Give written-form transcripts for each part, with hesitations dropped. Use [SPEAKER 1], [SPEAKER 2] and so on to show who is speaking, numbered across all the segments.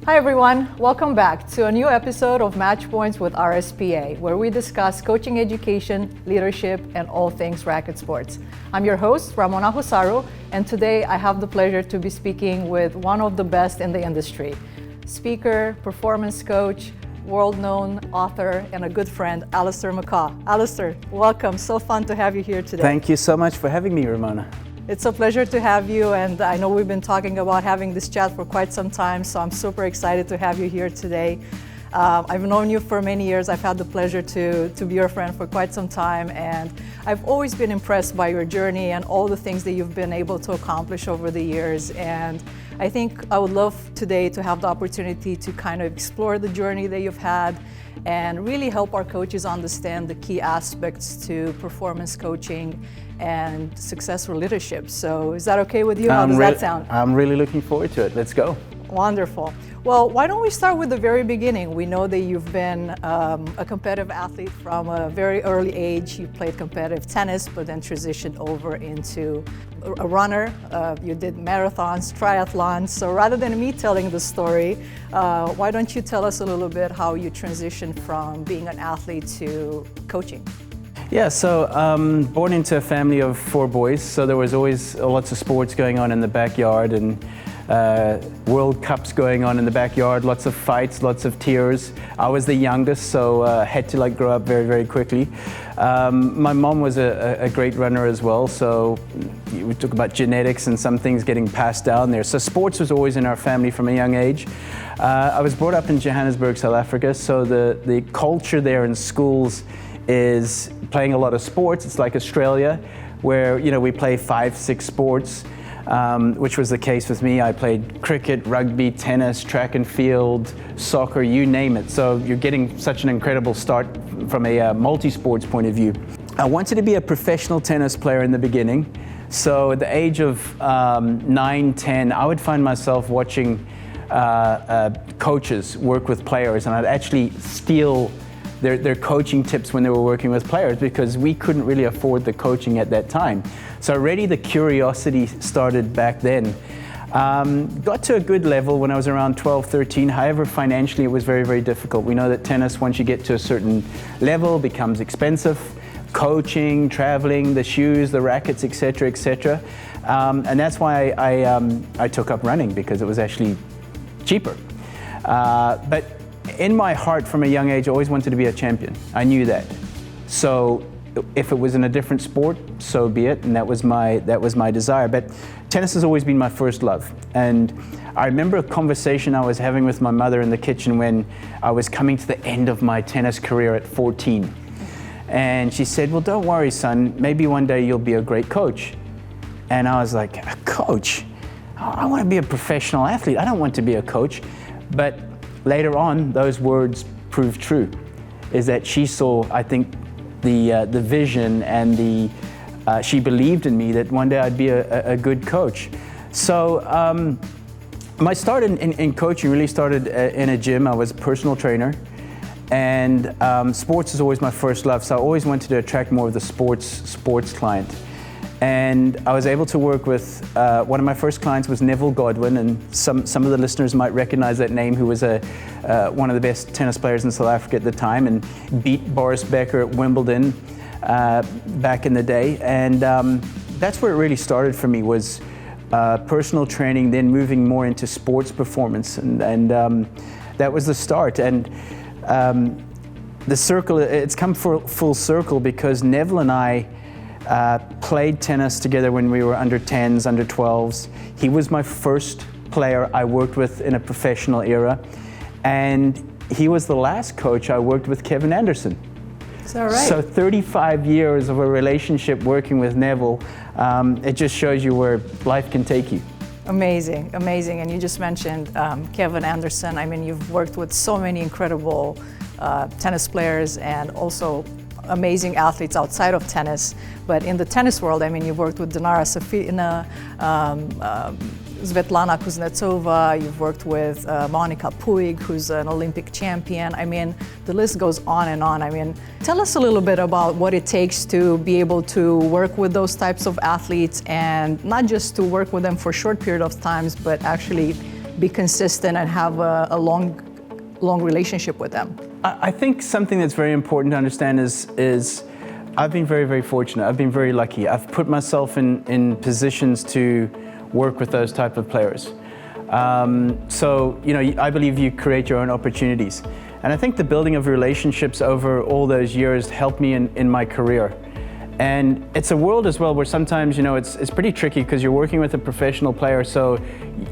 [SPEAKER 1] Hi everyone, welcome back to a new episode of Match Points with RSPA, where we discuss coaching education, leadership, and all things racket sports. I'm your host, Ramona Husaru, and today I have the pleasure to be speaking with one of the best in the industry. Speaker, performance coach, world-known author, and a good friend, Allistair McCaw. Allistair, welcome. So fun to have you here today.
[SPEAKER 2] Thank you so much for having me, Ramona.
[SPEAKER 1] It's a pleasure to have you, and I know we've been talking about having this chat for quite some time, so I'm super excited to have you here today. I've known you for many years. I've had the pleasure to be your friend for quite some time, and I've always been impressed by your journey and all the things that you've been able to accomplish over the years. And I think I would love today to have the opportunity to kind of explore the journey that you've had and really help our coaches understand the key aspects to performance coaching and successful leadership. So is that okay with you? How does that sound?
[SPEAKER 2] I'm really looking forward to it. Let's go.
[SPEAKER 1] Wonderful. Well, why don't we start with the very beginning? We know that you've been a competitive athlete from a very early age. You played competitive tennis, but then transitioned over into a runner. You did marathons, triathlons. So rather than me telling the story, why don't you tell us a little bit how you transitioned from being an athlete to coaching?
[SPEAKER 2] Yeah, so born into a family of 4 boys, so there was always lots of sports going on in the backyard and World Cups going on in the backyard, lots of fights, lots of tears. I was the youngest, so had to grow up very, very quickly. My mom was a great runner as well, so we talk about genetics and some things getting passed down there. So sports was always in our family from a young age. I was brought up in Johannesburg, South Africa, so the culture there in schools is playing a lot of sports. It's like Australia, where we play 5-6 sports, which was the case with me. I played cricket, rugby, tennis, track and field, soccer, you name it. So you're getting such an incredible start from a multi-sports point of view. I wanted to be a professional tennis player in the beginning. So at the age of 9, 10, I would find myself watching coaches work with players, and I'd actually steal their coaching tips when they were working with players, because we couldn't really afford the coaching at that time. So already the curiosity started back then. Got to a good level when I was around 12, 13. However, financially it was very, very difficult. We know that tennis, once you get to a certain level, becomes expensive. Coaching, traveling, the shoes, the rackets, etc., etc. And that's why I took up running, because it was actually cheaper. But in my heart, from a young age, I always wanted to be a champion. I knew that. So if it was in a different sport, so be it, and that was my desire. But tennis has always been my first love. And I remember a conversation I was having with my mother in the kitchen when I was coming to the end of my tennis career at 14. And she said, well, don't worry, son, maybe one day you'll be a great coach. And I was like, a coach? I want to be a professional athlete. I don't want to be a coach. But later on, those words proved true, is that she saw, I think, the vision, and she believed in me that one day I'd be a good coach. So my start in coaching really started in a gym. I was a personal trainer, and sports is always my first love, so I always wanted to attract more of the sports client. And I was able to work with, one of my first clients was Neville Godwin, and some of the listeners might recognize that name, who was one of the best tennis players in South Africa at the time, and beat Boris Becker at Wimbledon back in the day. And that's where it really started for me, was personal training, then moving more into sports performance. And that was the start. And the circle, it's come full circle, because Neville and I played tennis together when we were under 10s, under 12s. He was my first player I worked with in a professional era, and he was the last coach I worked with, Kevin Anderson.
[SPEAKER 1] Is that right?
[SPEAKER 2] So 35 years of a relationship working with Neville. It just shows you where life can take you.
[SPEAKER 1] Amazing, amazing. And you just mentioned Kevin Anderson. I mean, you've worked with so many incredible tennis players and also amazing athletes outside of tennis. But in the tennis world, I mean, you've worked with Dinara Safina, Svetlana Kuznetsova, you've worked with Monica Puig, who's an Olympic champion. I mean, the list goes on and on. I mean, tell us a little bit about what it takes to be able to work with those types of athletes, and not just to work with them for a short period of times, but actually be consistent and have a long relationship with them?
[SPEAKER 2] I think something that's very important to understand is I've been very, very fortunate. I've been very lucky. I've put myself in positions to work with those type of players. So, I believe you create your own opportunities. And I think the building of relationships over all those years helped me in my career. And it's a world as well where sometimes, it's pretty tricky because you're working with a professional player, so,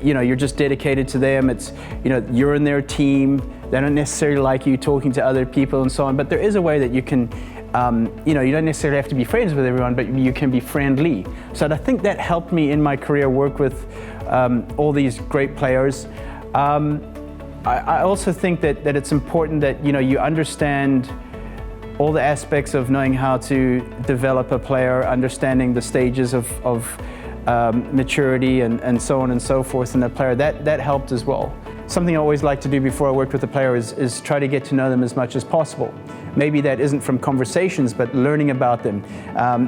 [SPEAKER 2] you're just dedicated to them. It's, you're in their team. They don't necessarily like you talking to other people and so on, but there is a way that you can, you don't necessarily have to be friends with everyone, but you can be friendly. So I think that helped me in my career work with all these great players. I also think that it's important that, you understand all the aspects of knowing how to develop a player, understanding the stages of maturity and so on and so forth in a player. That helped as well. Something I always like to do before I worked with a player is try to get to know them as much as possible. Maybe that isn't from conversations, but learning about them.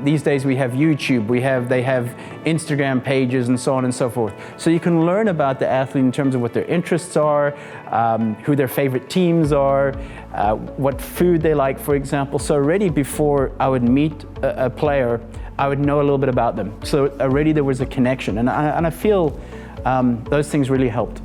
[SPEAKER 2] These days we have YouTube, they have Instagram pages and so on and so forth. So you can learn about the athlete in terms of what their interests are, who their favorite teams are, what food they like, for example. So already before I would meet a player, I would know a little bit about them. So already there was a connection, and I feel those things really helped.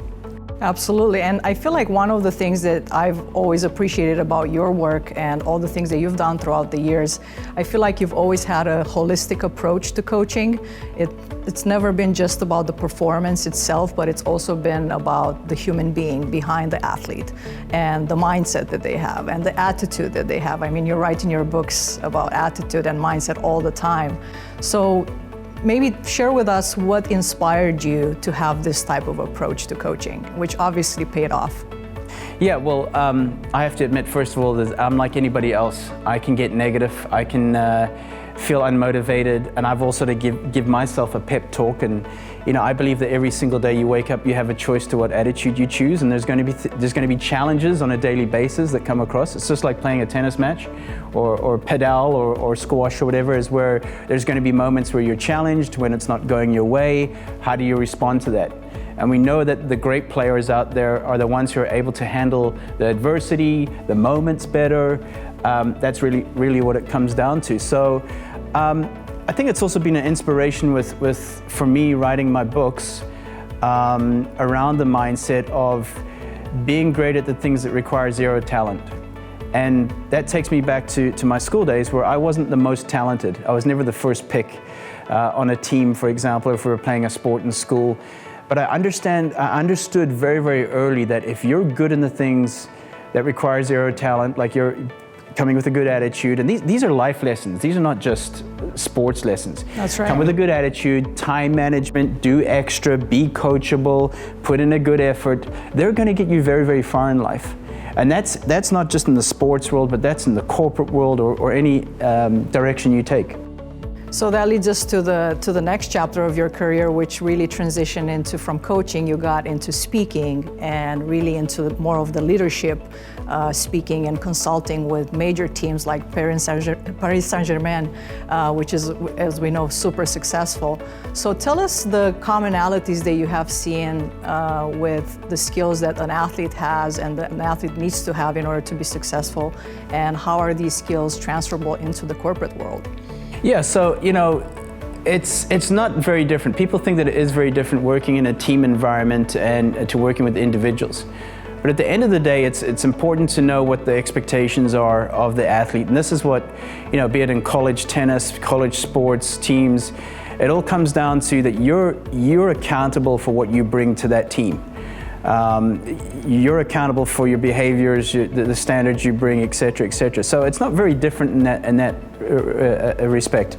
[SPEAKER 1] Absolutely, and I feel like one of the things that I've always appreciated about your work and all the things that you've done throughout the years, I feel like you've always had a holistic approach to coaching. It's never been just about the performance itself, but it's also been about the human being behind the athlete and the mindset that they have and the attitude that they have. I mean, you're writing your books about attitude and mindset all the time. So maybe share with us what inspired you to have this type of approach to coaching, which obviously paid off.
[SPEAKER 2] Yeah, well, I have to admit, first of all, that I'm like anybody else. I can get negative, I can feel unmotivated, and I've also to give myself a pep talk. And I believe that every single day you wake up, you have a choice to what attitude you choose, and there's going to be challenges on a daily basis that come across. It's just like playing a tennis match, or padel, or squash, or whatever, is where there's going to be moments where you're challenged, when it's not going your way. How do you respond to that? And we know that the great players out there are the ones who are able to handle the adversity, the moments better. That's really what it comes down to. So I think it's also been an inspiration for me writing my books around the mindset of being great at the things that require zero talent. And that takes me back to my school days, where I wasn't the most talented. I was never the first pick on a team, for example, if we were playing a sport in school. But I understood very, very early that if you're good in the things that require zero talent, like you're coming with a good attitude, and these are life lessons. These are not just sports lessons.
[SPEAKER 1] That's right.
[SPEAKER 2] Come with a good attitude, time management, do extra, be coachable, put in a good effort. They're going to get you very, very far in life. And that's not just in the sports world, but that's in the corporate world or any direction you take.
[SPEAKER 1] So that leads us to the next chapter of your career, which really transitioned into, from coaching, you got into speaking and really into more of the leadership, speaking and consulting with major teams like Paris Saint-Germain, which is, as we know, super successful. So tell us the commonalities that you have seen with the skills that an athlete has and that an athlete needs to have in order to be successful, and how are these skills transferable into the corporate world?
[SPEAKER 2] Yeah, so it's not very different. People think that it is very different working in a team environment and to working with individuals. But at the end of the day, it's important to know what the expectations are of the athlete. And this is what, be it in college tennis, college sports, teams, it all comes down to that you're accountable for what you bring to that team. You're accountable for your behaviors, the standards you bring, et cetera, et cetera. So it's not very different in that respect.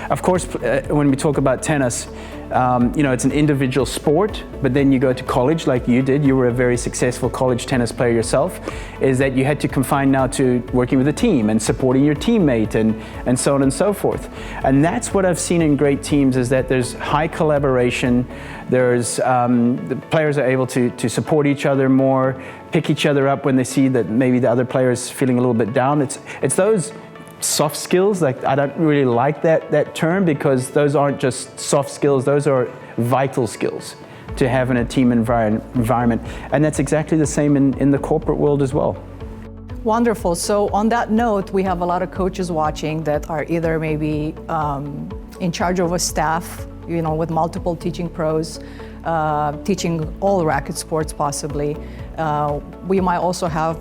[SPEAKER 2] Of course, when we talk about tennis, it's an individual sport, but then you go to college like you did. You were a very successful college tennis player yourself, is that you had to confine now to working with a team and supporting your teammate and so on and so forth. And that's what I've seen in great teams, is that there's high collaboration. There's the players are able to support each other more, pick each other up when they see that maybe the other player is feeling a little bit down. It's those soft skills. Like, I don't really like that term, because those aren't just soft skills, those are vital skills. to have in a team environment. And that's exactly the same in the corporate world as well.
[SPEAKER 1] Wonderful. So on that note, we have a lot of coaches watching that are either maybe in charge of a staff, with multiple teaching pros, teaching all racket sports possibly. We might also have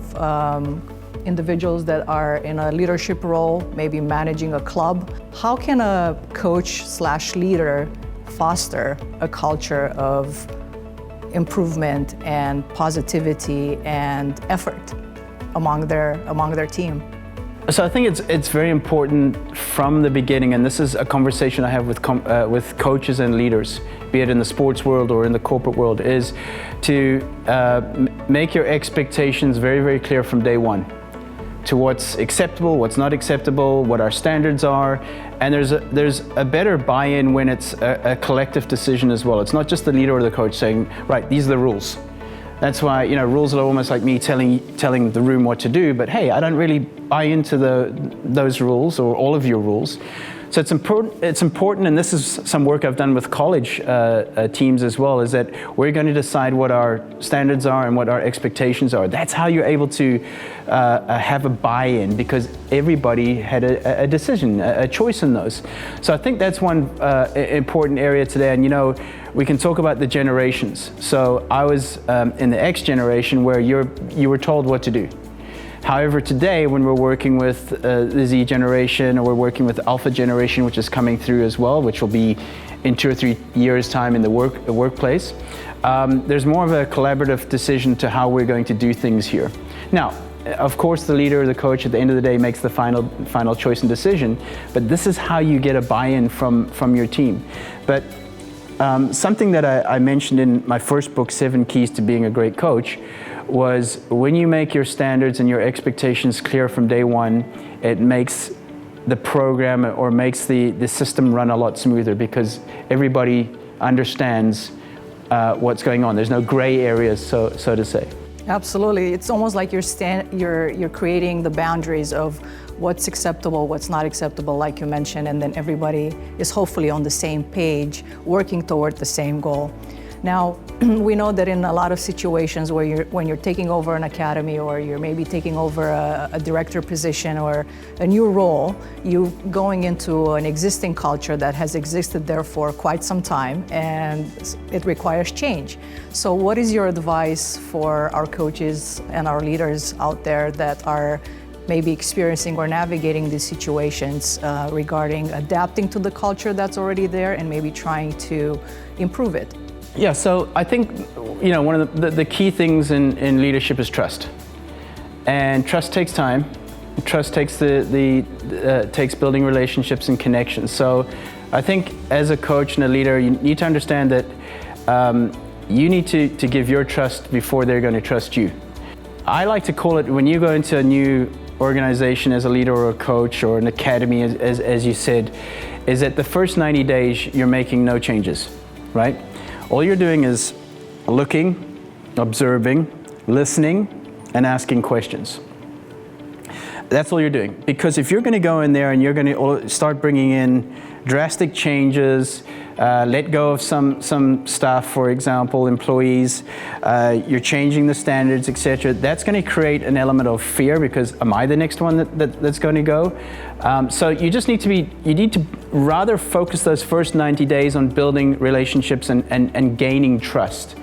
[SPEAKER 1] individuals that are in a leadership role, maybe managing a club. How can a coach/leader foster a culture of improvement and positivity and effort among their team?
[SPEAKER 2] So I think it's very important from the beginning, and this is a conversation I have with coaches and leaders, be it in the sports world or in the corporate world, is to make your expectations very, very clear from day one to what's acceptable, what's not acceptable, what our standards are, and there's a better buy-in when it's a collective decision as well. It's not just the leader or the coach saying, right, these are the rules. That's why, rules are almost like me telling the room what to do, but hey, I don't really buy into those rules or all of your rules. So it's important, and this is some work I've done with college teams as well, is that we're going to decide what our standards are and what our expectations are. That's how you're able to have a buy-in, because everybody had a decision, a choice in those. So I think that's one important area today. And we can talk about the generations. So I was in the X generation where you were told what to do. However, today, when we're working with the Z generation, or we're working with the Alpha generation, which is coming through as well, which will be in 2 or 3 years' time in the workplace, there's more of a collaborative decision to how we're going to do things here. Now, of course, the leader or the coach at the end of the day makes the final choice and decision, but this is how you get a buy-in from your team. But something that I mentioned in my first book, 7 Keys to Being a Great Coach, was when you make your standards and your expectations clear from day one, it makes the program or makes the system run a lot smoother, because everybody understands what's going on. There's no gray areas, so to say.
[SPEAKER 1] Absolutely. It's almost like you're creating the boundaries of what's acceptable, what's not acceptable, like you mentioned, and then everybody is hopefully on the same page, working toward the same goal. Now, we know that in a lot of situations where when you're taking over an academy, or you're maybe taking over a director position or a new role, you're going into an existing culture that has existed there for quite some time, and it requires change. So what is your advice for our coaches and our leaders out there that are maybe experiencing or navigating these situations regarding adapting to the culture that's already there and maybe trying to improve it?
[SPEAKER 2] Yeah, so I think one of the key things in leadership is trust, and trust takes time. Trust takes takes building relationships and connections. So I think as a coach and a leader, you need to understand that you need to give your trust before they're going to trust you. I like to call it, when you go into a new organization as a leader or a coach or an academy, as you said, is that the first 90 days you're making no changes, right? All you're doing is looking, observing, listening, and asking questions. That's all you're doing. Because if you're going to go in there and you're going to start bringing in drastic changes, let go of some staff, for example, employees, you're changing the standards, etc., that's going to create an element of fear, because am I the next one that's going to go? So you just need to rather focus those first 90 days on building relationships and gaining trust.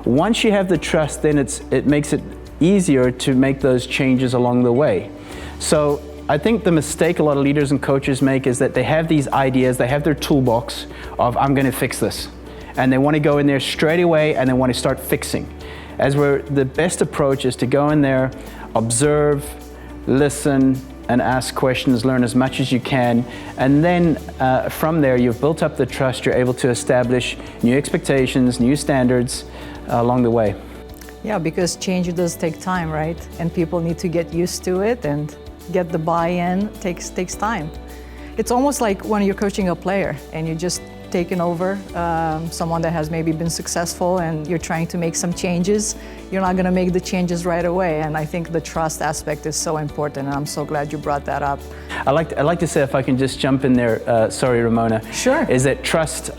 [SPEAKER 2] Once you have the trust, then it makes it easier to make those changes along the way. So I think the mistake a lot of leaders and coaches make is that they have these ideas, they have their toolbox of, I'm going to fix this. And they want to go in there straight away and they want to start fixing. The best approach is to go in there, observe, listen, and ask questions, learn as much as you can. And then from there, you've built up the trust, you're able to establish new expectations, new standards along the way.
[SPEAKER 1] Yeah, because change does take time, right? And people need to get used to it, and get the buy-in takes time. It's almost like when you're coaching a player and you're just taking over someone that has maybe been successful and you're trying to make some changes. You're not going to make the changes right away, and I think the trust aspect is so important, and I'm so glad you brought that up.
[SPEAKER 2] I'd like to say, if I can just jump in there, sorry Ramona.
[SPEAKER 1] Sure.
[SPEAKER 2] Is that trust,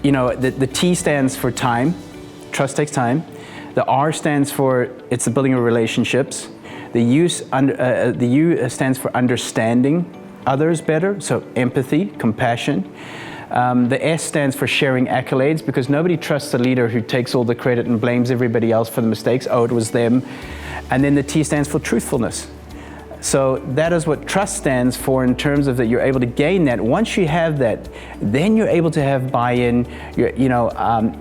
[SPEAKER 2] the T stands for time. Trust takes time. The R stands for it's the building of relationships. The U stands for understanding others better, so empathy, compassion. The S stands for sharing accolades, because nobody trusts a leader who takes all the credit and blames everybody else for the mistakes. Oh, it was them. And then the T stands for truthfulness. So that is what trust stands for, in terms of that you're able to gain that. Once you have that, then you're able to have buy-in.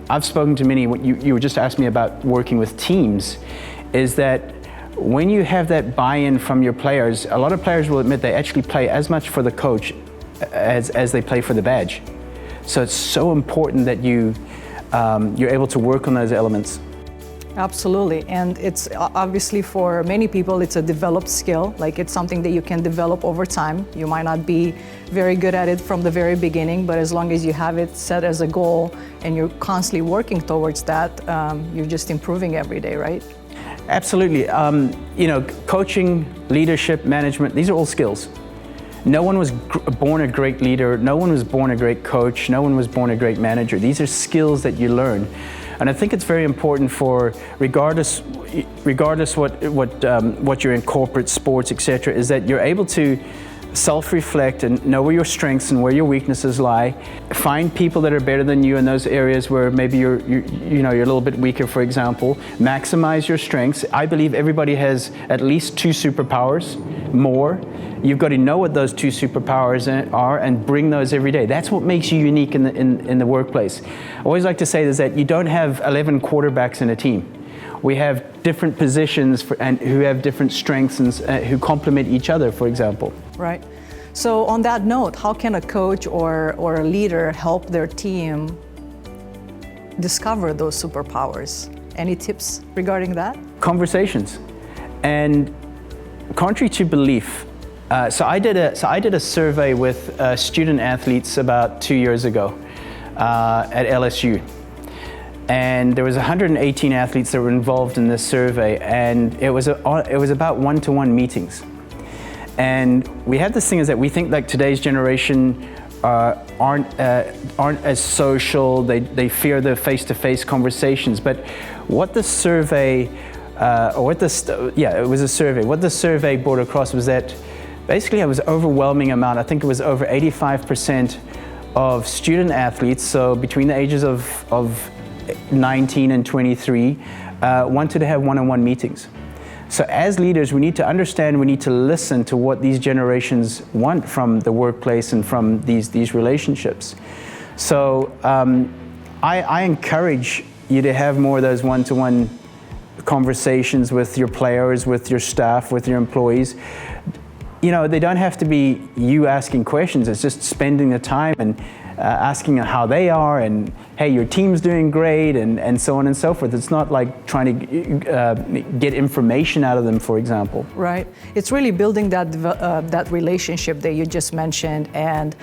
[SPEAKER 2] I've spoken to many, you just asked me about working with teams, is that when you have that buy-in from your players, a lot of players will admit they actually play as much for the coach as they play for the badge. So it's so important that you're able to work on those elements.
[SPEAKER 1] Absolutely, and it's obviously for many people it's a developed skill, like it's something that you can develop over time. You might not be very good at it from the very beginning, but as long as you have it set as a goal and you're constantly working towards that, you're just improving every day, right?
[SPEAKER 2] Absolutely. Coaching, leadership, management, these are all skills. No one was born a great leader, no one was born a great coach, no one was born a great manager. These are skills that you learn. And I think it's very important for, regardless what you're in, corporate, sports, etc., is that you're able to self-reflect and know where your strengths and where your weaknesses lie. Find people that are better than you in those areas where maybe you're a little bit weaker, for example. Maximize your strengths. I believe everybody has at least 2 superpowers, more. You've got to know what those 2 superpowers are and bring those every day. That's what makes you unique in the workplace. I always like to say is that you don't have 11 quarterbacks in a team. We have different positions and who have different strengths and who complement each other, for example.
[SPEAKER 1] Right. So on that note, how can a coach or a leader help their team discover those superpowers? Any tips regarding that?
[SPEAKER 2] Conversations. And contrary to belief, so I did a survey with student athletes about 2 years ago at LSU. And there was 118 athletes that were involved in this survey, and it was about one-to-one meetings. And we had this thing is that we think like today's generation aren't as social. They fear the face-to-face conversations. But what the survey, it was a survey. What the survey brought across was that basically it was an overwhelming amount. I think it was over 85% of student athletes, so between the ages of 19 and 23, wanted to have one-on-one meetings. So as leaders, we need to understand, we need to listen to what these generations want from the workplace and from these relationships. So I encourage you to have more of those one-to-one conversations with your players, with your staff, with your employees. They don't have to be you asking questions. It's just spending the time and asking how they are and, hey, your team's doing great, and so on and so forth. It's not like trying to get information out of them, for example.
[SPEAKER 1] Right. It's really building that relationship that you just mentioned, and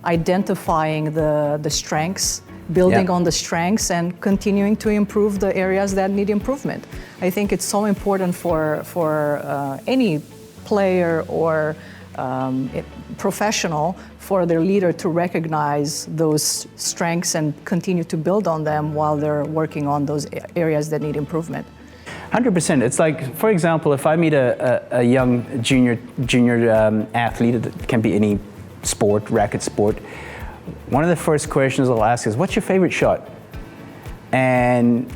[SPEAKER 1] identifying the strengths, building on the strengths, and continuing to improve the areas that need improvement. I think it's so important for any player or professional, for their leader to recognize those strengths and continue to build on them while they're working on those areas that need improvement.
[SPEAKER 2] 100%. It's like, for example, if I meet a young junior athlete, it can be any sport, racket sport, one of the first questions I'll ask is, what's your favorite shot? And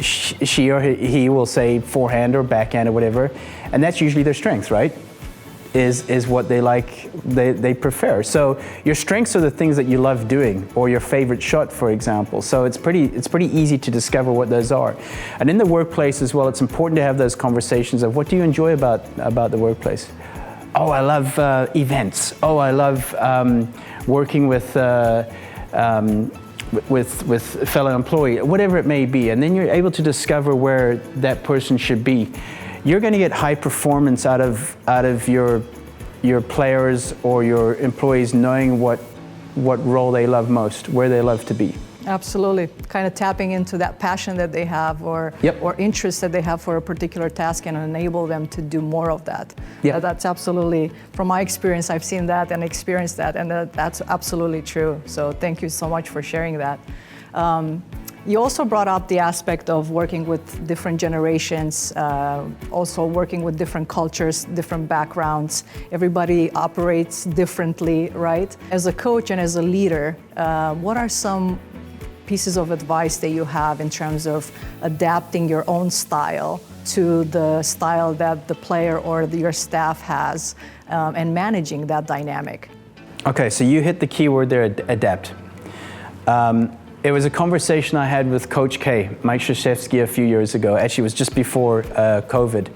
[SPEAKER 2] she or he will say forehand or backhand or whatever, and that's usually their strength, right? Is what they like, they prefer. So your strengths are the things that you love doing, or your favorite shot, for example. So it's pretty easy to discover what those are. And in the workplace as well, it's important to have those conversations of, what do you enjoy about the workplace? Oh, I love events. Oh, I love working with fellow employee, whatever it may be. And then you're able to discover where that person should be. You're going to get high performance out of your players or your employees knowing what role they love most, where they love to be.
[SPEAKER 1] Absolutely. Kind of tapping into that passion that they have or interest that they have for a particular task and enable them to do more of that.
[SPEAKER 2] Yep.
[SPEAKER 1] That's absolutely, from my experience, I've seen that and experienced that, and that's absolutely true. So thank you so much for sharing that. You also brought up the aspect of working with different generations, also working with different cultures, different backgrounds. Everybody operates differently, right? As a coach and as a leader, what are some pieces of advice that you have in terms of adapting your own style to the style that the player or your staff has, and managing that dynamic?
[SPEAKER 2] Okay, so you hit the key word there, adapt. It was a conversation I had with Coach K, Mike Krzyzewski, a few years ago. Actually, it was just before COVID.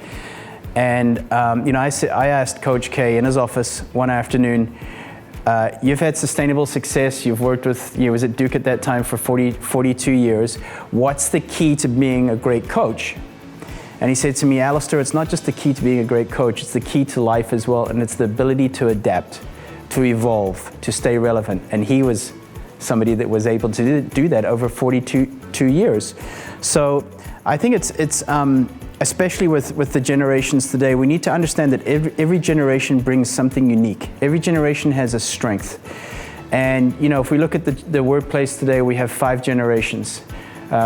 [SPEAKER 2] And I asked Coach K in his office one afternoon, you've had sustainable success, you've worked with, was at Duke at that time for 42 years. What's the key to being a great coach? And he said to me, Allistair, it's not just the key to being a great coach, it's the key to life as well, and it's the ability to adapt, to evolve, to stay relevant. And he was somebody that was able to do that over 42 years. So I think it's especially with the generations today, we need to understand that every generation brings something unique. Every generation has a strength. And if we look at the workplace today, we have 5 generations.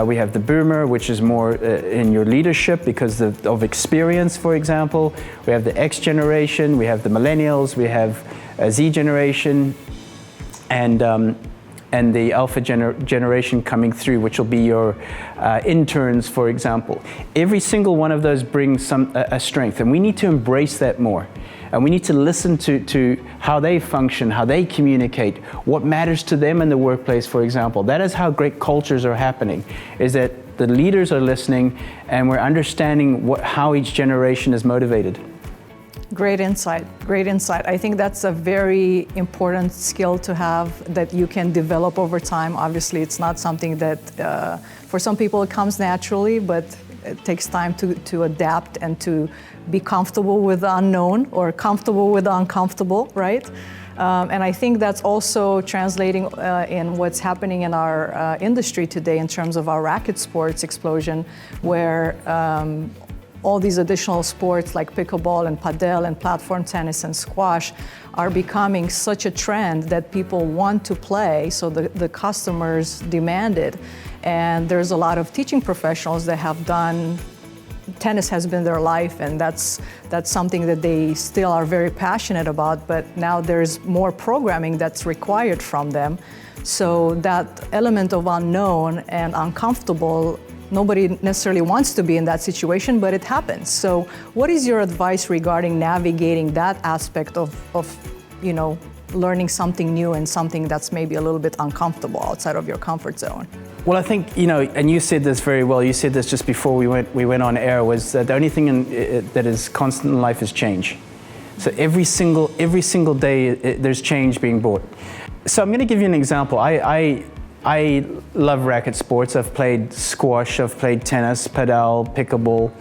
[SPEAKER 2] We have the boomer, which is more in your leadership because of experience, for example. We have the X generation, we have the millennials, we have a Z generation, and the alpha generation coming through, which will be your interns, for example. Every single one of those brings a strength, and we need to embrace that more. And we need to listen to how they function, how they communicate, what matters to them in the workplace, for example. That is how great cultures are happening, is that the leaders are listening and we're understanding how each generation is motivated.
[SPEAKER 1] Great insight, great insight. I think that's a very important skill to have that you can develop over time. Obviously, it's not something that, for some people it comes naturally, but it takes time to adapt and to be comfortable with the unknown or comfortable with the uncomfortable, right? And I think that's also translating in what's happening in our industry today in terms of our racket sports explosion, where all these additional sports like pickleball and padel and platform tennis and squash are becoming such a trend that people want to play, so the customers demand it. And there's a lot of teaching professionals that have done, tennis has been their life, and that's something that they still are very passionate about, but now there's more programming that's required from them. So that element of unknown and uncomfortable, nobody necessarily wants to be in that situation, but it happens. So what is your advice regarding navigating that aspect of learning something new and something that's maybe a little bit uncomfortable outside of your comfort zone?
[SPEAKER 2] Well, I think, and you said this very well, you said this just before we went on air, was that the only thing that is constant in life is change. So every single day there's change being brought. So I'm going to give you an example. I love racket sports. I've played squash, I've played tennis, padel, pickleball.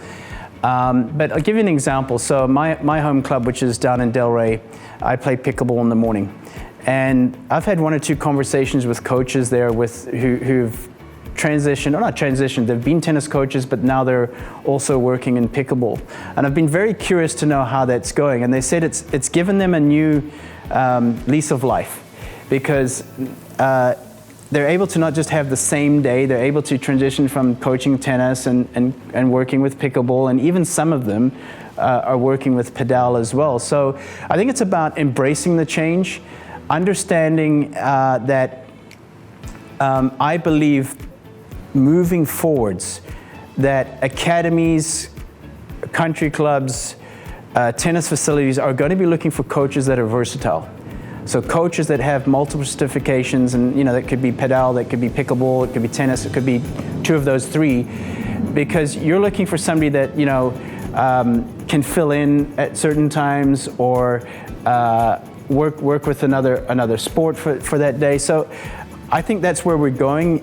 [SPEAKER 2] But I'll give you an example. So my home club, which is down in Delray, I play pickleball in the morning. And I've had 1 or 2 conversations with coaches there who've transitioned, or not transitioned, they've been tennis coaches, but now they're also working in pickleball. And I've been very curious to know how that's going. And they said it's given them a new lease of life, because they're able to not just have the same day, they're able to transition from coaching tennis and working with pickleball, and even some of them are working with padel as well. So I think it's about embracing the change, understanding that I believe moving forwards that academies, country clubs, tennis facilities are going to be looking for coaches that are versatile. So coaches that have multiple certifications, and that could be padel, that could be pickleball, it could be tennis, it could be 2 of those 3, because you're looking for somebody that can fill in at certain times or work with another sport for that day. So I think that's where we're going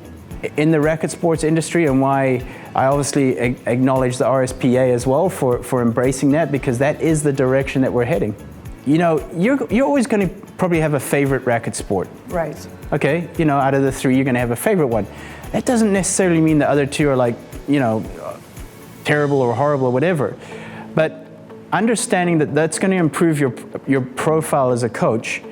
[SPEAKER 2] in the racket sports industry, and why I obviously acknowledge the RSPA as well for embracing that, because that is the direction that we're heading. You're always going to probably have a favorite racket sport.
[SPEAKER 1] Right.
[SPEAKER 2] Okay, you know, out of the three, you're going to have a favorite one. That doesn't necessarily mean the other two are like, you know, terrible or horrible or whatever. But understanding that that's going to improve your profile as a coach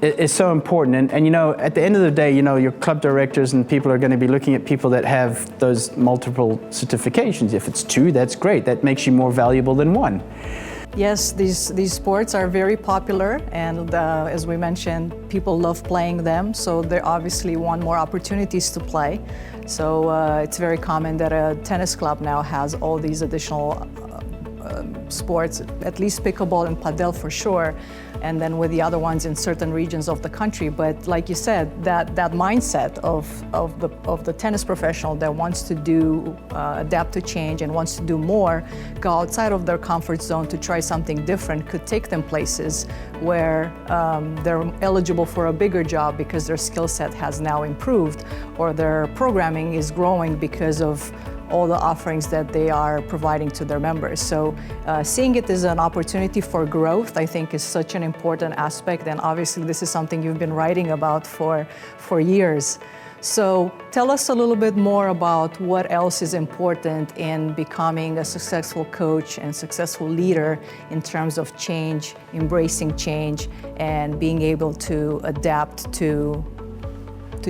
[SPEAKER 2] is so important. And you know, at the end of the day, you know, your club directors and people are going to be looking at people that have those multiple certifications. If it's two, that's great. That makes you more valuable than one.
[SPEAKER 1] Yes, these sports are very popular, and as we mentioned, people love playing them, so they obviously want more opportunities to play. So it's very common that a tennis club now has all these additional sports, at least pickleball and padel for sure, and then with the other ones in certain regions of the country. But like you said, that mindset of the tennis professional that wants to do adapt to change and wants to do more, go outside of their comfort zone to try something different, could take them places where they're eligible for a bigger job because their skill set has now improved, or their programming is growing because of all the offerings that they are providing to their members. So seeing it as an opportunity for growth, I think, is such an important aspect, and obviously this is something you've been writing about for years. So tell us a little bit more about what else is important in becoming a successful coach and successful leader in terms of change, embracing change, and being able to adapt to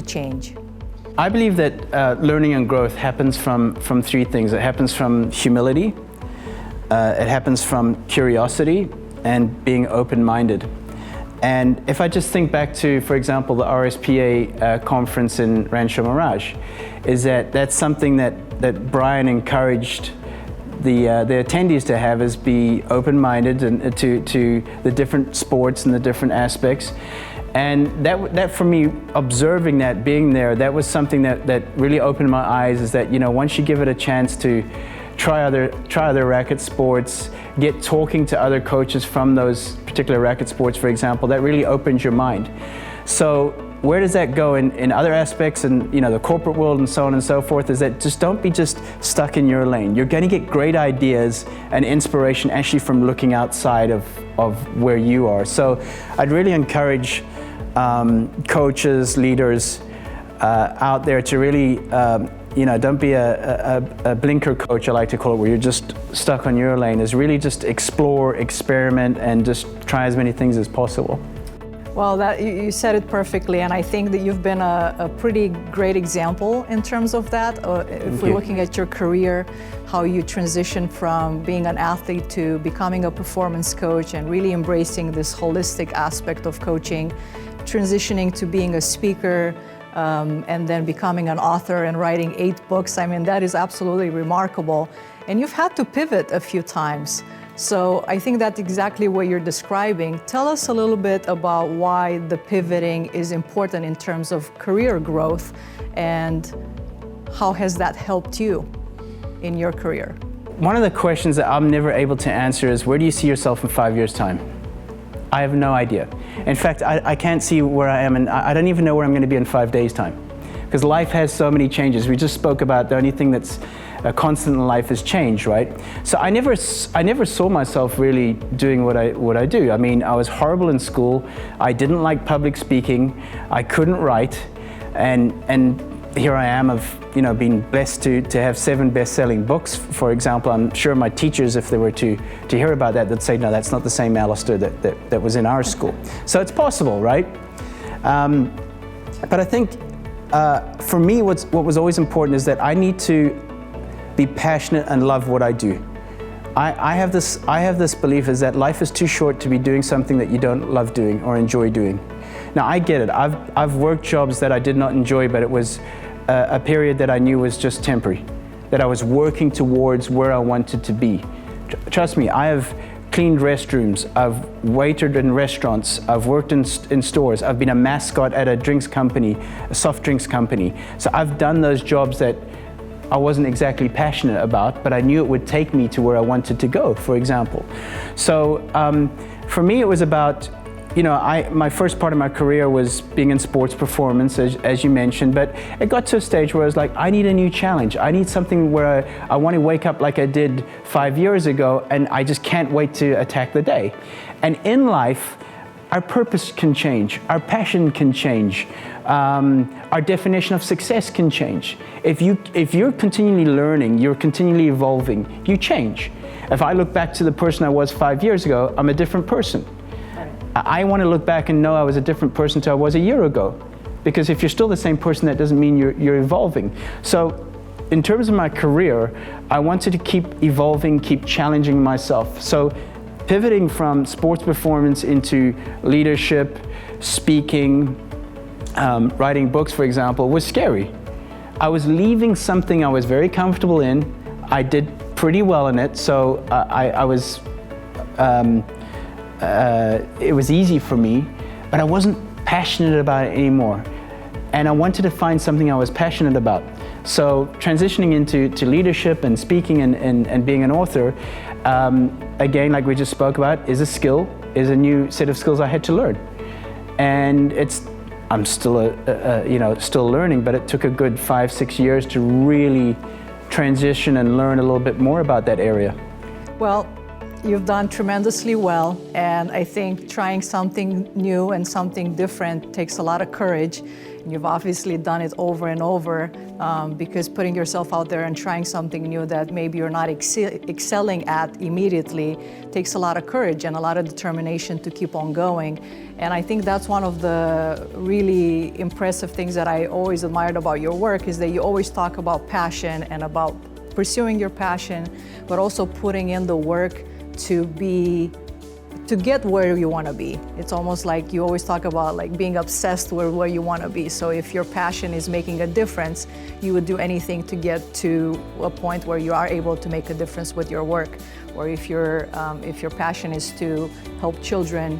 [SPEAKER 1] change.
[SPEAKER 2] I believe that learning and growth happens from three things. It happens from humility, it happens from curiosity, and being open-minded. And if I just think back to, for example, the RSPA conference in Rancho Mirage, is that's something that Brian encouraged the attendees to have, is be open-minded and to the different sports and the different aspects. And that for me, observing that, being there, that was something that really opened my eyes, is that, you know, once you give it a chance to try other racket sports, get talking to other coaches from those particular racket sports, for example, that really opens your mind. So where does that go in other aspects, and, you know, the corporate world and so on and so forth, is that just don't be just stuck in your lane. You're going to get great ideas and inspiration actually from looking outside of where you are. So I'd really encourage coaches, leaders out there to really, you know, don't be a blinker coach, I like to call it, where you're just stuck on your lane. Is really just explore, experiment, and just try as many things as possible.
[SPEAKER 1] Well, you said it perfectly, and I think that you've been a pretty great example in terms of that. If we're looking at your career, how you transitioned from being an athlete to becoming a performance coach and really embracing this holistic aspect of coaching, transitioning to being a speaker, and then becoming an author and writing 8 books. I mean, that is absolutely remarkable. And you've had to pivot a few times. So I think that's exactly what you're describing. Tell us a little bit about why the pivoting is important in terms of career growth, and how has that helped you in your career?
[SPEAKER 2] One of the questions that I'm never able to answer is, where do you see yourself in 5 years' time? I have no idea. In fact, I can't see where I am, and I don't even know where I'm going to be in 5 days' time. Because life has so many changes. We just spoke about the only thing that's a constant in life is change, right? So I never saw myself really doing what I do. I mean, I was horrible in school. I didn't like public speaking. I couldn't write, and here I am, being blessed to have 7 best-selling books, for example. I'm sure my teachers, if they were to hear about that, they'd say, no, that's not the same Allistair that was in our school. So it's possible, right? But I think for me, what was always important is that I need to be passionate and love what I do. I have this belief is that life is too short to be doing something that you don't love doing or enjoy doing. Now I get it. I've worked jobs that I did not enjoy, but it was a period that I knew was just temporary, that I was working towards where I wanted to be. Trust me, I have cleaned restrooms, I've waitered in restaurants, I've worked in stores, I've been a mascot at a drinks company, a soft drinks company. So I've done those jobs that I wasn't exactly passionate about, but I knew it would take me to where I wanted to go, for example. So for me, it was about, my first part of my career was being in sports performance, as you mentioned, but it got to a stage where I was like, I need a new challenge. I need something where I want to wake up like I did 5 years ago, and I just can't wait to attack the day. And in life, our purpose can change, our passion can change, our definition of success can change. If you're continually learning, you're continually evolving, you change. If I look back to the person I was 5 years ago, I'm a different person. I want to look back and know I was a different person to I was a year ago. Because if you're still the same person, that doesn't mean you're evolving. So in terms of my career, I wanted to keep evolving, keep challenging myself. So pivoting from sports performance into leadership, speaking, writing books, for example, was scary. I was leaving something I was very comfortable in. I did pretty well in it, so it was easy for me, but I wasn't passionate about it anymore. And I wanted to find something I was passionate about. So transitioning into leadership and speaking and being an author, again, like we just spoke about, is a skill, is a new set of skills I had to learn. And I'm still still learning, but it took a good 5-6 years to really transition and learn a little bit more about that area.
[SPEAKER 1] Well, you've done tremendously well, and I think trying something new and something different takes a lot of courage. And you've obviously done it over and over, because putting yourself out there and trying something new that maybe you're not excelling at immediately takes a lot of courage and a lot of determination to keep on going. And I think that's one of the really impressive things that I always admired about your work, is that you always talk about passion and about pursuing your passion, but also putting in the work to get where you want to be. It's almost like you always talk about like being obsessed with where you want to be. So if your passion is making a difference, you would do anything to get to a point where you are able to make a difference with your work. Or if your passion is to help children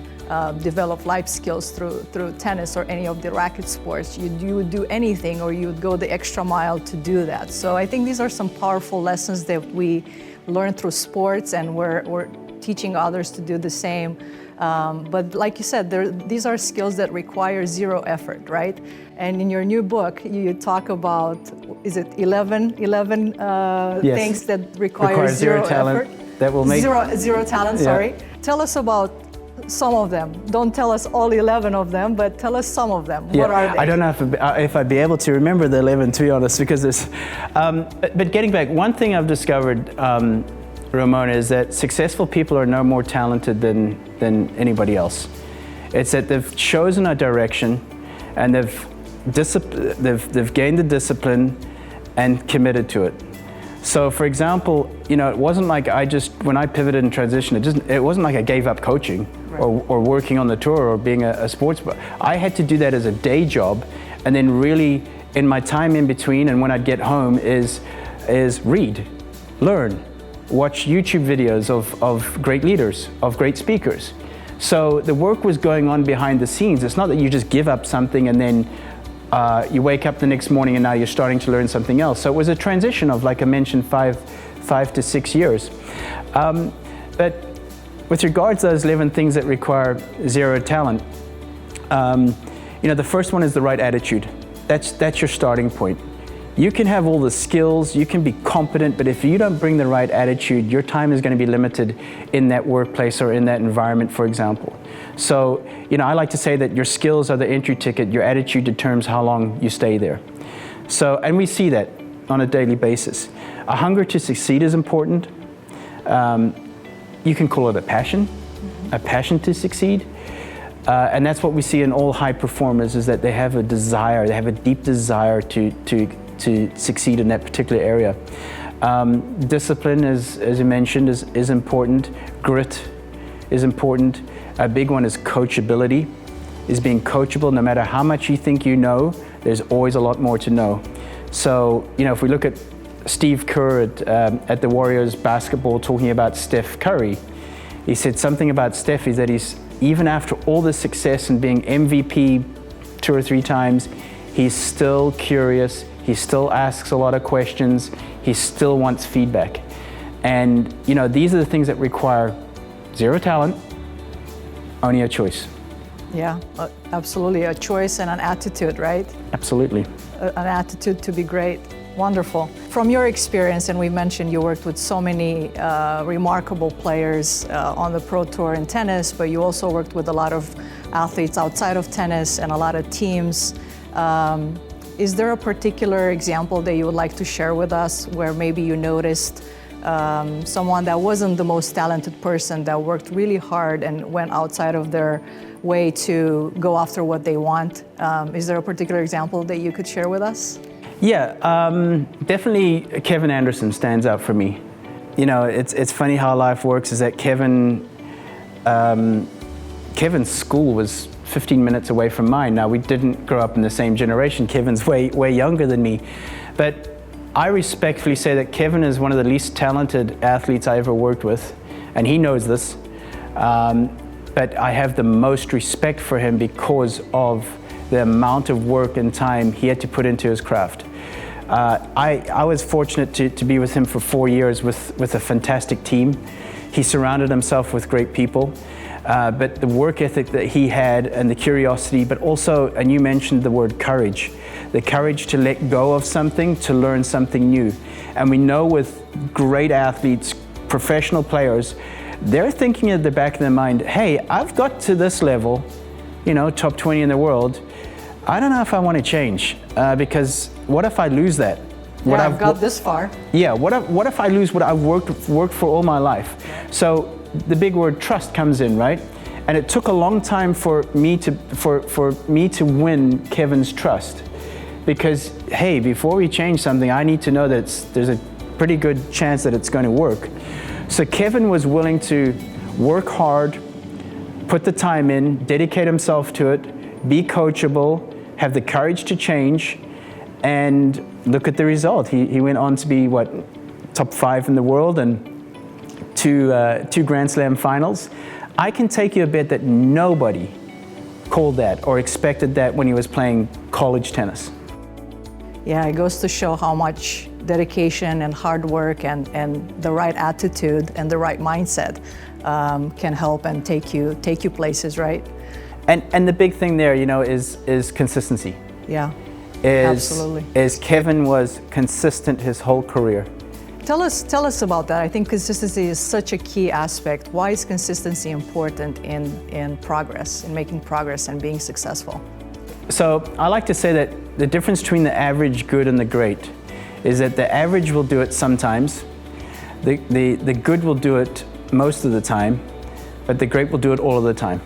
[SPEAKER 1] develop life skills through tennis or any of the racket sports, you would do anything, or you would go the extra mile to do that. So I think these are some powerful lessons that we learn through sports, and we're teaching others to do the same. But like you said, these are skills that require zero effort, right? And in your new book, you talk about, is it 11 yes. things that require zero
[SPEAKER 2] talent
[SPEAKER 1] effort?
[SPEAKER 2] That will make
[SPEAKER 1] zero talent,
[SPEAKER 2] yeah.
[SPEAKER 1] sorry. Tell us about some of them. Don't tell us all 11 of them, but tell us some of them.
[SPEAKER 2] Yeah,
[SPEAKER 1] what are they?
[SPEAKER 2] I don't know if I'd be able to remember the 11, to be honest, because there's, but getting back, one thing I've discovered, Ramona, is that successful people are no more talented than anybody else. It's that they've chosen a direction, and they've gained the discipline and committed to it. So for example, it wasn't like when I pivoted and transitioned, it wasn't like I gave up coaching or working on the tour or being a sports. I had to do that as a day job, and then really in my time in between and when I'd get home is read, learn, watch YouTube videos of great leaders, of great speakers. So the work was going on behind the scenes. It's not that you just give up something and then you wake up the next morning and now you're starting to learn something else. So it was a transition of, like I mentioned, 5 to 6 years. But with regards to those 11 things that require zero talent, the first one is the right attitude. That's your starting point. You can have all the skills, you can be competent, but if you don't bring the right attitude, your time is going to be limited in that workplace or in that environment, for example. So, I like to say that your skills are the entry ticket, your attitude determines how long you stay there. So, and we see that on a daily basis. A hunger to succeed is important. You can call it a passion to succeed. And that's what we see in all high performers, is that they have a desire, they have a deep desire to succeed in that particular area. Discipline, as you mentioned, is important. Grit is important. A big one is coachability, is being coachable. No matter how much you think you know, there's always a lot more to know. So, if we look at Steve Kerr at the Warriors basketball talking about Steph Curry, he said something about Steph is that even after all the success and being MVP 2 or 3 times, he's still curious. He still asks a lot of questions. He still wants feedback. And, these are the things that require zero talent, only a choice.
[SPEAKER 1] Yeah, absolutely. A choice and an attitude, right?
[SPEAKER 2] Absolutely.
[SPEAKER 1] An attitude to be great. Wonderful. From your experience, and we mentioned you worked with so many remarkable players on the Pro Tour in tennis, but you also worked with a lot of athletes outside of tennis and a lot of teams. Is there a particular example that you would like to share with us where maybe you noticed someone that wasn't the most talented person that worked really hard and went outside of their way to go after what they want? Is there a particular example that you could share with us?
[SPEAKER 2] Yeah, definitely Kevin Anderson stands out for me. You know, it's funny how life works, is that Kevin's school was 15 minutes away from mine. Now, we didn't grow up in the same generation. Kevin's way younger than me. But I respectfully say that Kevin is one of the least talented athletes I ever worked with, and he knows this. But I have the most respect for him because of the amount of work and time he had to put into his craft. I was fortunate to be with him for 4 years with a fantastic team. He surrounded himself with great people. But the work ethic that he had and the curiosity, but also, and you mentioned the word courage, the courage to let go of something, to learn something new. And we know with great athletes, professional players, they're thinking at the back of their mind, hey, I've got to this level, you know, top 20 in the world. I don't know if I want to change, because what if I lose that?
[SPEAKER 1] Yeah, I've got this far.
[SPEAKER 2] Yeah, what if I lose what I've worked for all my life? So the big word trust comes in, right? And it took a long time for me to win Kevin's trust, because hey, before we change something, I need to know that there's a pretty good chance that it's going to work. So Kevin was willing to work hard, put the time in, dedicate himself to it, be coachable, have the courage to change, and look at the result. He went on to be top 5 in the world and two Grand Slam finals. I can take you a bet that nobody called that or expected that when he was playing college tennis.
[SPEAKER 1] Yeah, it goes to show how much dedication and hard work and the right attitude and the right mindset can help and take you places, right?
[SPEAKER 2] And the big thing there, you know, is consistency.
[SPEAKER 1] Yeah, absolutely.
[SPEAKER 2] As Kevin was consistent his whole career.
[SPEAKER 1] Tell us about that. I think consistency is such a key aspect. Why is consistency important in progress, in making progress and being successful?
[SPEAKER 2] So I like to say that the difference between the average, good, and the great is that the average will do it sometimes, the good will do it most of the time, but the great will do it all of the time.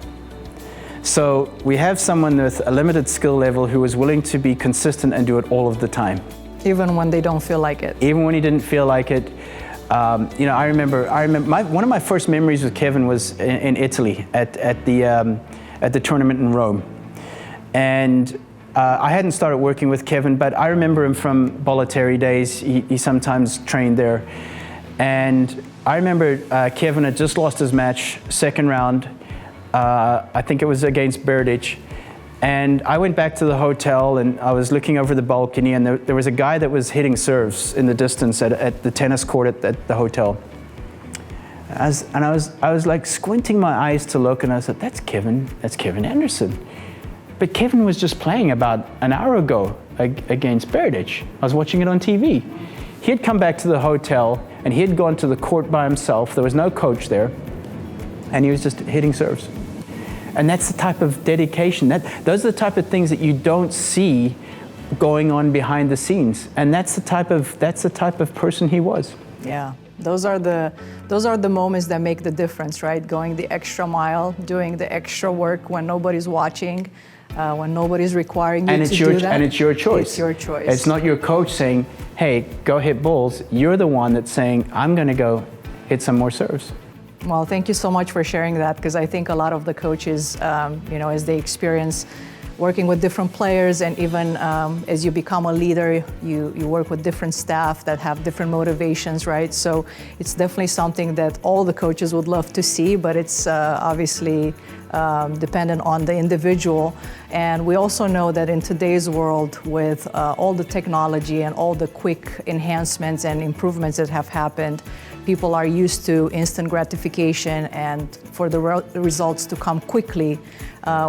[SPEAKER 2] So we have someone with a limited skill level who is willing to be consistent and do it all of the time.
[SPEAKER 1] Even when they don't feel like it.
[SPEAKER 2] Even when he didn't feel like it. You know, I remember one of my first memories with Kevin was in Italy at the tournament in Rome. And I hadn't started working with Kevin, but I remember him from Bollettieri days. He sometimes trained there. And I remember Kevin had just lost his match, second round. I think it was against Berdych. And I went back to the hotel and I was looking over the balcony, and there was a guy that was hitting serves in the distance at the tennis court at the hotel. And I was like squinting my eyes to look, and I said, that's Kevin Anderson. But Kevin was just playing about an hour ago against Berdych. I was watching it on TV. He had come back to the hotel and he had gone to the court by himself. There was no coach there, and he was just hitting serves. And that's the type of dedication. Those are the type of things that you don't see going on behind the scenes. And that's the type of person he was.
[SPEAKER 1] Yeah, those are the moments that make the difference, right? Going the extra mile, doing the extra work when nobody's watching, when nobody's requiring you to do that.
[SPEAKER 2] And it's your choice.
[SPEAKER 1] It's your choice.
[SPEAKER 2] It's not your coach saying, hey, go hit balls. You're the one that's saying, I'm going to go hit some more serves.
[SPEAKER 1] Well, thank you so much for sharing that, because I think a lot of the coaches, you know, as they experience working with different players, and even as you become a leader, you work with different staff that have different motivations, right? So it's definitely something that all the coaches would love to see, but it's obviously dependent on the individual. And we also know that in today's world, with all the technology and all the quick enhancements and improvements that have happened, people are used to instant gratification and for the results to come quickly,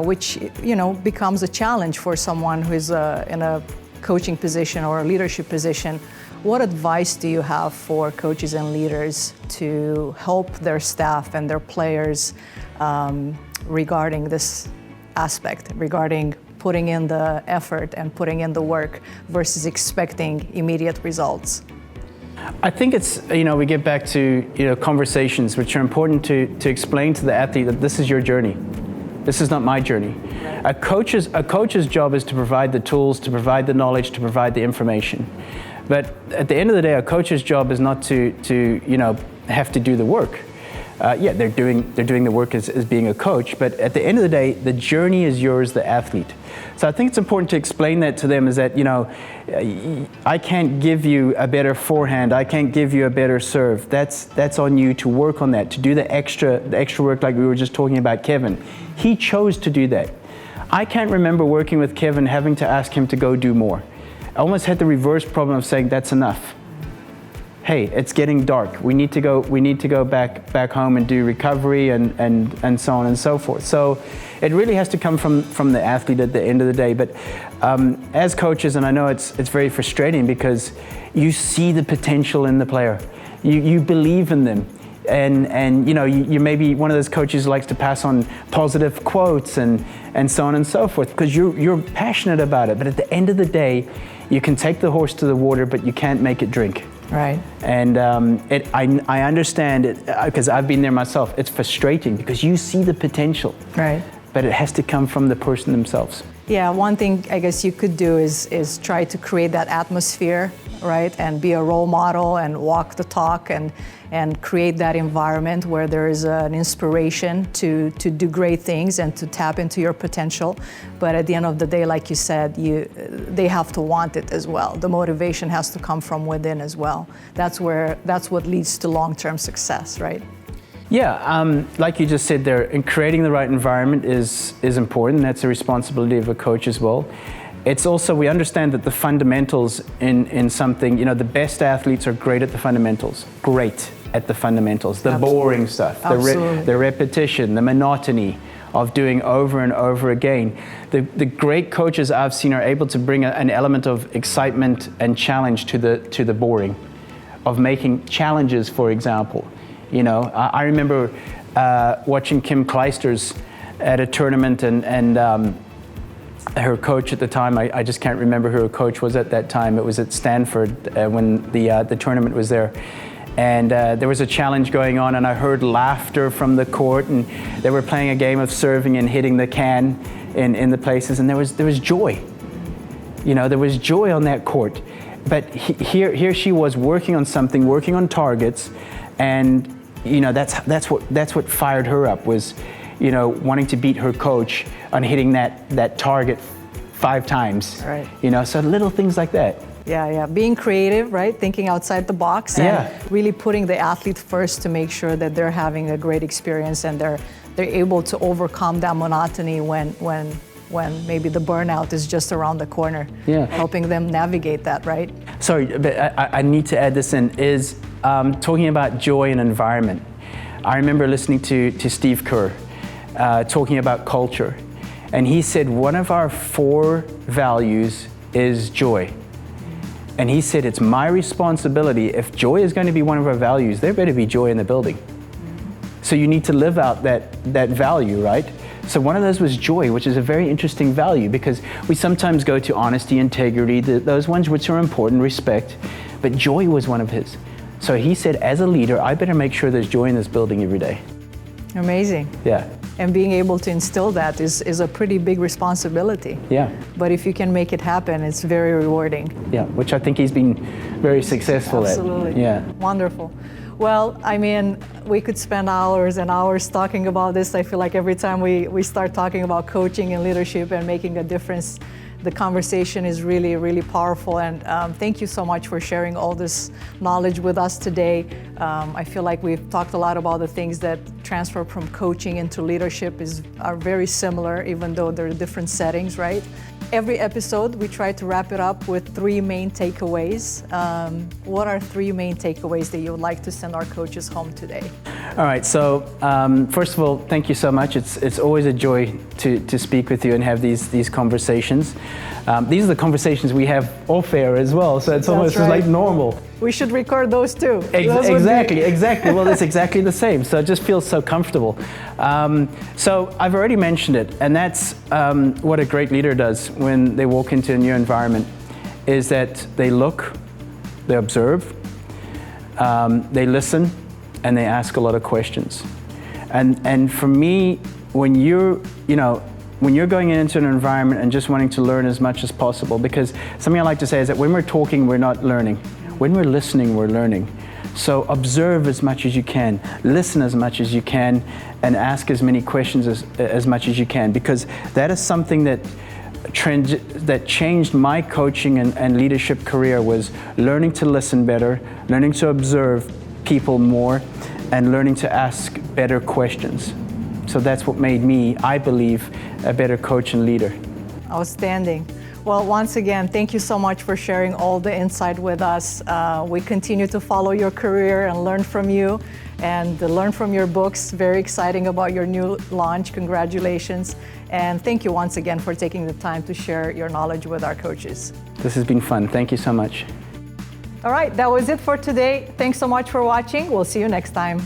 [SPEAKER 1] which, you know, becomes a challenge for someone who is in a coaching position or a leadership position. What advice do you have for coaches and leaders to help their staff and their players regarding this aspect regarding putting in the effort and putting in the work versus expecting immediate results?
[SPEAKER 2] I think it's, we get back to, conversations which are important to explain to the athlete that this is your journey. This is not my journey. A coach's job is to provide the tools, to provide the knowledge, to provide the information. But at the end of the day, a coach's job is not to have to do the work. They're doing the work as being a coach, but at the end of the day, the journey is yours, the athlete. So I think it's important to explain that to them, is that, I can't give you a better forehand, I can't give you a better serve. That's on you to work on that, to do the extra work, like we were just talking about Kevin. He chose to do that. I can't remember working with Kevin having to ask him to go do more. I almost had the reverse problem of saying, that's enough. Hey, it's getting dark. We need to go back home and do recovery and so on and so forth. So it really has to come from the athlete at the end of the day. But as coaches, and I know it's very frustrating because you see the potential in the player. You believe in them. And you may be one of those coaches who likes to pass on positive quotes and so on and so forth because you're passionate about it. But at the end of the day, you can take the horse to the water, but you can't make it drink.
[SPEAKER 1] Right.
[SPEAKER 2] And I understand it because I've been there myself. It's frustrating because you see the potential.
[SPEAKER 1] Right.
[SPEAKER 2] But it has to come from the person themselves.
[SPEAKER 1] Yeah, one thing I guess you could do is try to create that atmosphere, right? And be a role model and walk the talk and create that environment where there is an inspiration to do great things and to tap into your potential. But at the end of the day, like you said, they have to want it as well. The motivation has to come from within as well. That's what leads to long-term success, right?
[SPEAKER 2] Yeah, like you just said there, in creating the right environment is important. That's a responsibility of a coach as well. It's also, we understand that the fundamentals in something, the best athletes are great at the fundamentals. Great at the fundamentals. The
[SPEAKER 1] Absolutely.
[SPEAKER 2] Boring stuff,
[SPEAKER 1] Absolutely.
[SPEAKER 2] the repetition, the monotony of doing over and over again. The great coaches I've seen are able to bring an element of excitement and challenge to the boring, of making challenges, for example. I remember watching Kim Clijsters at a tournament and her coach at the time, I just can't remember who her coach was at that time. It was at Stanford when the tournament was there. And there was a challenge going on and I heard laughter from the court and they were playing a game of serving and hitting the can in the places and there was joy. There was joy on that court. But here she was working on something, working on targets, and that's what fired her up was, wanting to beat her coach on hitting that target 5 times.
[SPEAKER 1] Right.
[SPEAKER 2] So little things like that.
[SPEAKER 1] Yeah. Being creative, right? Thinking outside the box and really putting the athlete first to make sure that they're having a great experience and they're able to overcome that monotony when maybe the burnout is just around the corner.
[SPEAKER 2] Yeah.
[SPEAKER 1] Helping them navigate that, right?
[SPEAKER 2] Sorry, but I need to add this in, is talking about joy and environment. I remember listening to Steve Kerr talking about culture. And he said one of our 4 values is joy. And he said it's my responsibility, if joy is going to be one of our values, there better be joy in the building. So you need to live out that value, right? So one of those was joy, which is a very interesting value because we sometimes go to honesty, integrity, those ones which are important, respect, but joy was one of his. So he said, as a leader, I better make sure there's joy in this building every day.
[SPEAKER 1] Amazing.
[SPEAKER 2] Yeah.
[SPEAKER 1] And being able to instill that is a pretty big responsibility.
[SPEAKER 2] Yeah.
[SPEAKER 1] But if you can make it happen, it's very rewarding.
[SPEAKER 2] Yeah, which I think he's been very successful at.
[SPEAKER 1] Absolutely.
[SPEAKER 2] Yeah.
[SPEAKER 1] Wonderful. Well, I mean, we could spend hours and hours talking about this. I feel like every time we start talking about coaching and leadership and making a difference, the conversation is really, really powerful. And thank you so much for sharing all this knowledge with us today. I feel like we've talked a lot about the things that transfer from coaching into leadership are very similar, even though they're different settings, right? Every episode, we try to wrap it up with 3 main takeaways. What are 3 main takeaways that you would like to send our coaches home today?
[SPEAKER 2] All right, so first of all, thank you so much. It's always a joy to speak with you and have these conversations. These are the conversations we have off air as well, so it's almost like normal.
[SPEAKER 1] We should record those too.
[SPEAKER 2] Exactly. Well, it's exactly the same, so it just feels so comfortable. So I've already mentioned it, and that's what a great leader does when they walk into a new environment, is that they look, they observe, they listen, and they ask a lot of questions. And for me, when you're going into an environment and just wanting to learn as much as possible, because something I like to say is that when we're talking, we're not learning. When we're listening, we're learning. So observe as much as you can, listen as much as you can, and ask as many questions as much as you can, because that is something that changed my coaching and leadership career, was learning to listen better, learning to observe people more, and learning to ask better questions. So that's what made me, I believe, a better coach and leader.
[SPEAKER 1] Outstanding. Well, once again, thank you so much for sharing all the insight with us. We continue to follow your career and learn from you, and learn from your books. Very exciting about your new launch. Congratulations. And thank you once again for taking the time to share your knowledge with our coaches.
[SPEAKER 2] This has been fun. Thank you so much.
[SPEAKER 1] All right, that was it for today. Thanks so much for watching. We'll see you next time.